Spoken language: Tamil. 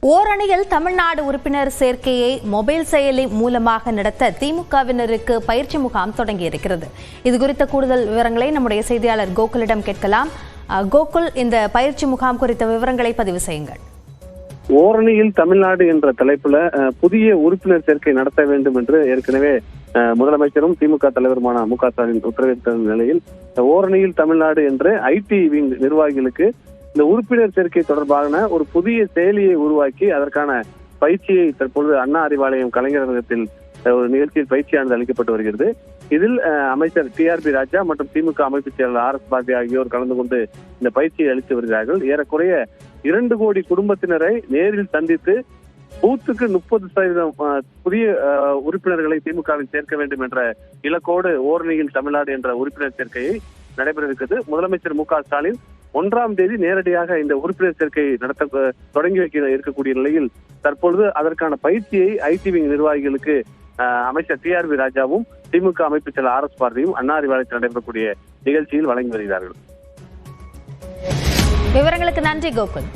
ஓரணியில் தமிழ்நாடு உறுப்பினர் சேர்க்கையை மொபைல் செயலி மூலமாக நடத்த திமுகவினருக்கு பயிற்சி முகாம் தொடங்கியிருக்கிறது. இது குறித்த கூடுதல் விவரங்களை நம்முடைய செய்தியாளர் கோகுலிடம் கேட்கலாம். கோகுல், இந்த பயிற்சி முகாம் குறித்த விவரங்களை பதிவு செய்யுங்கள். ஓரணியில் தமிழ்நாடு என்ற தலைப்புல புதிய உறுப்பினர் சேர்க்கை நடத்த வேண்டும் என்று ஏற்கனவே முதலமைச்சரும் திமுக தலைவருமான மு.க. ஸ்டாலின் உத்தரவிட்ட நிலையில் ஓரணியில் தமிழ்நாடு என்று ஐடி விங் நிர்வாகிகளுக்கு இந்த உறுப்பினர் சேர்க்கை தொடர்பான ஒரு புதிய செயலியை உருவாக்கி அதற்கான பயிற்சியை தற்பொழுது அண்ணா அறிவாலயம் கலைஞரகத்தில் ஒரு நிகழ்ச்சியில் பயிற்சியானது அளிக்கப்பட்டு வருகிறது. இதில் அமைச்சர் டி.ஆர்.பி. ராஜா மற்றும் திமுக அமைப்பு செயலாளர் ஆர்.எஸ். பாரதி ஆகியோர் கலந்து கொண்டு இந்த பயிற்சியை அளித்து வருகிறார்கள். ஏறக்குறைய 2 கோடி குடும்பத்தினரை நேரில் சந்தித்து பூத்துக்கு 30% புதிய உறுப்பினர்களை திமுகவில் சேர்க்க வேண்டும் என்ற இலக்கோடு ஓரணியில் தமிழ்நாடு என்ற உறுப்பினர் சேர்க்கையை நடைபெற இருக்கிறது. முதலமைச்சர் மு.க. ஸ்டாலின் 1ஆம் தேதி நேரடியாக இந்த உறுப்பினர் சேர்க்கை நடத்த தொடங்கி வைக்க இருக்கக்கூடிய நிலையில் தற்பொழுது அதற்கான பயிற்சியை ஐடி விங் நிர்வாகிகளுக்கு அமைச்சர் டி.ஆர்.பி. ராஜாவும் திமுக அமைப்பு செயலர் ஆர்.எஸ். பாரதியும் அண்ணா அறிவாலயத்தில் நடைபெறக்கூடிய நிகழ்ச்சியில் வழங்கி வருகிறார்கள். விவரங்களுக்கு நன்றி கோகுல்.